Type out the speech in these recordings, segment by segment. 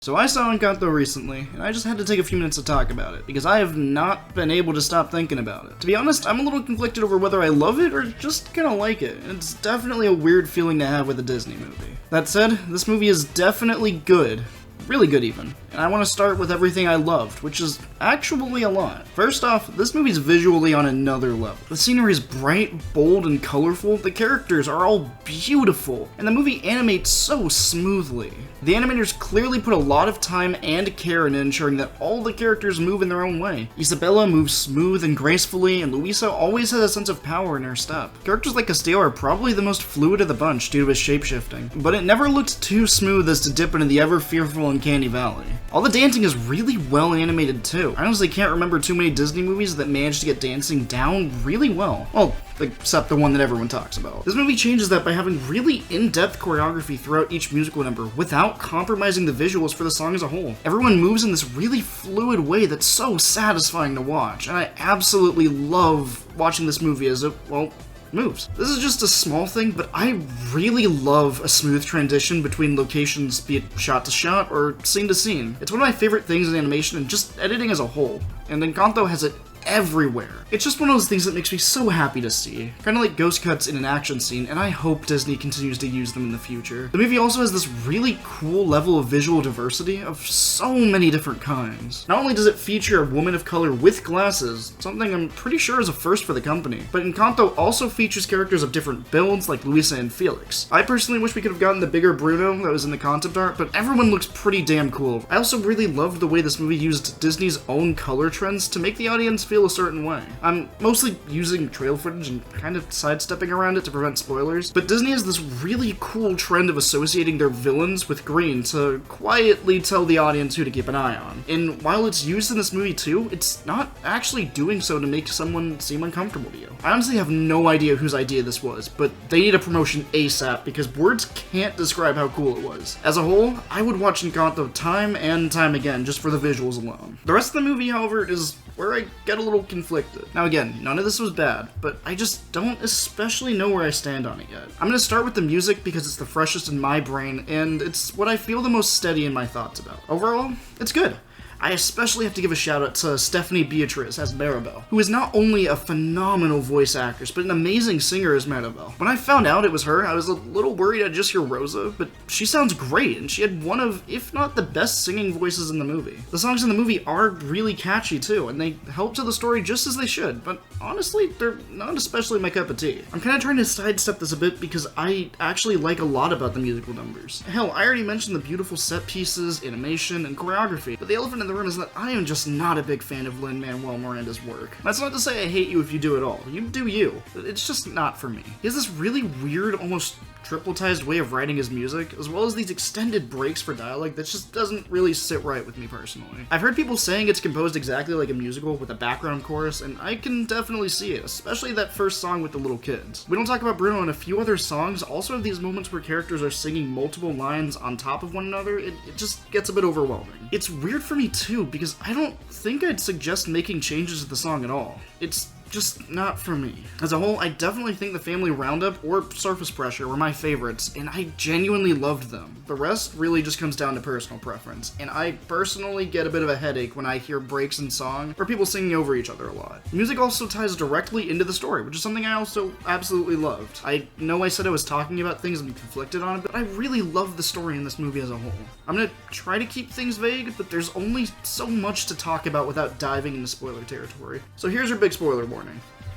So I saw Encanto recently, and I just had to take a few minutes to talk about it, because I have not been able to stop thinking about it. To be honest, I'm a little conflicted over whether I love it or just kinda like it, and it's definitely a weird feeling to have with a Disney movie. That said, this movie is definitely good. Really good even. And I want to start with everything I loved, which is actually a lot. First off, this movie's visually on another level. The scenery is bright, bold, and colorful, the characters are all beautiful, and the movie animates so smoothly. The animators clearly put a lot of time and care into ensuring that all the characters move in their own way. Isabella moves smooth and gracefully, and Luisa always has a sense of power in her step. Characters like Castillo are probably the most fluid of the bunch due to his shapeshifting, but it never looked too smooth as to dip into the ever-fearful Uncanny Valley. All the dancing is really well animated too. I honestly can't remember too many Disney movies that managed to get dancing down really well. Well, except the one that everyone talks about. This movie changes that by having really in-depth choreography throughout each musical number without compromising the visuals for the song as a whole. Everyone moves in this really fluid way that's so satisfying to watch, and I absolutely love watching this movie as it, well, moves. This is just a small thing, but I really love a smooth transition between locations, be it shot to shot or scene to scene. It's one of my favorite things in animation and just editing as a whole, and Encanto has it everywhere. It's just one of those things that makes me so happy to see. Kinda like ghost cuts in an action scene, and I hope Disney continues to use them in the future. The movie also has this really cool level of visual diversity of so many different kinds. Not only does it feature a woman of color with glasses, something I'm pretty sure is a first for the company, but Encanto also features characters of different builds like Luisa and Felix. I personally wish we could have gotten the bigger Bruno that was in the concept art, but everyone looks pretty damn cool. I also really loved the way this movie used Disney's own color trends to make the audience feel a certain way. I'm mostly using trail footage and kind of sidestepping around it to prevent spoilers, but Disney has this really cool trend of associating their villains with green to quietly tell the audience who to keep an eye on. And while it's used in this movie too, it's not actually doing so to make someone seem uncomfortable to you. I honestly have no idea whose idea this was, but they need a promotion ASAP because words can't describe how cool it was. As a whole, I would watch Encanto time and time again just for the visuals alone. The rest of the movie, however, is where I get a little conflicted. Now again, none of this was bad, but I just don't especially know where I stand on it yet. I'm gonna start with the music because it's the freshest in my brain, and it's what I feel the most steady in my thoughts about. Overall, it's good. I especially have to give a shout out to Stephanie Beatriz as Maribel, who is not only a phenomenal voice actress, but an amazing singer as Maribel. When I found out it was her, I was a little worried I'd just hear Rosa, but she sounds great, and she had one of, if not the best singing voices in the movie. The songs in the movie are really catchy too, and they help to the story just as they should, but honestly, they're not especially my cup of tea. I'm kinda trying to sidestep this a bit because I actually like a lot about the musical numbers. Hell, I already mentioned the beautiful set pieces, animation, and choreography, but the elephant in the room is that I am just not a big fan of Lin-Manuel Miranda's work. That's not to say I hate you if you do it all. You do you. It's just not for me. He has this really weird, almost tripletized way of writing his music, as well as these extended breaks for dialogue that just doesn't really sit right with me personally. I've heard people saying it's composed exactly like a musical with a background chorus, and I can definitely see it, especially that first song with the little kids. We Don't Talk About Bruno and a few other songs also have these moments where characters are singing multiple lines on top of one another. It just gets a bit overwhelming. It's weird for me too, because I don't think I'd suggest making changes to the song at all. It's just not for me. As a whole, I definitely think the Family Roundup or Surface Pressure were my favorites, and I genuinely loved them. The rest really just comes down to personal preference, and I personally get a bit of a headache when I hear breaks in song or people singing over each other a lot. The music also ties directly into the story, which is something I also absolutely loved. I know I said I was talking about things and conflicted on it, but I really love the story in this movie as a whole. I'm gonna try to keep things vague, but there's only so much to talk about without diving into spoiler territory. So here's your big spoiler warning.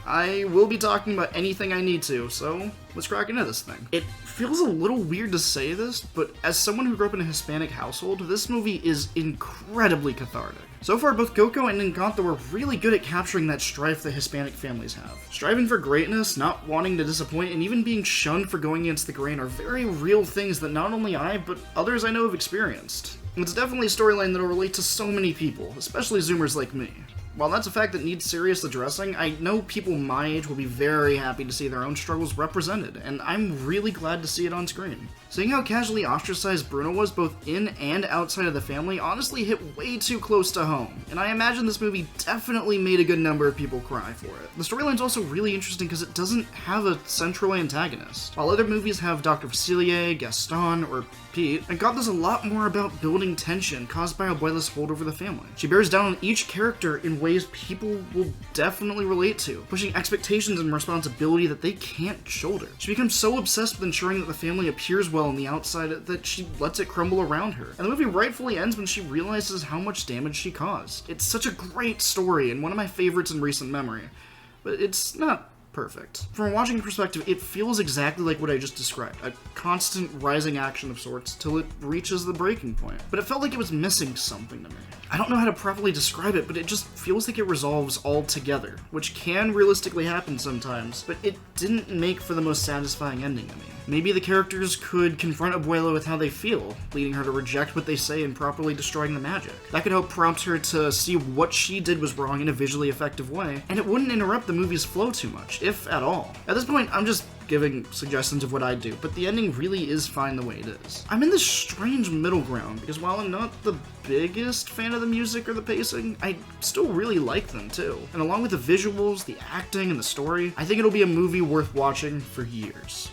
I will be talking about anything I need to, so let's crack into this thing. It feels a little weird to say this, but as someone who grew up in a Hispanic household, this movie is incredibly cathartic. So far, both Coco and Encanto were really good at capturing that strife that Hispanic families have. Striving for greatness, not wanting to disappoint, and even being shunned for going against the grain are very real things that not only I, but others I know have experienced. It's definitely a storyline that'll relate to so many people, especially Zoomers like me. While that's a fact that needs serious addressing, I know people my age will be very happy to see their own struggles represented, and I'm really glad to see it on screen. Seeing how casually ostracized Bruno was both in and outside of the family honestly hit way too close to home, and I imagine this movie definitely made a good number of people cry for it. The storyline's also really interesting because it doesn't have a central antagonist. While other movies have Dr. Facilier, Gaston, or Pete, and God does a lot more about building tension caused by Abuela's hold over the family. She bears down on each character in ways people will definitely relate to, pushing expectations and responsibility that they can't shoulder. She becomes so obsessed with ensuring that the family appears well on the outside that she lets it crumble around her. And the movie rightfully ends when she realizes how much damage she caused. It's such a great story and one of my favorites in recent memory, but it's not perfect. From a watching perspective, it feels exactly like what I just described, a constant rising action of sorts till it reaches the breaking point. But it felt like it was missing something to me. I don't know how to properly describe it, but it just feels like it resolves all together, which can realistically happen sometimes, but it didn't make for the most satisfying ending to me. Maybe the characters could confront Abuela with how they feel, leading her to reject what they say and properly destroying the magic. That could help prompt her to see what she did was wrong in a visually effective way, and it wouldn't interrupt the movie's flow too much, if at all. At this point, I'm just giving suggestions of what I'd do, but the ending really is fine the way it is. I'm in this strange middle ground, because while I'm not the biggest fan of the music or the pacing, I still really like them too. And along with the visuals, the acting, and the story, I think it'll be a movie worth watching for years.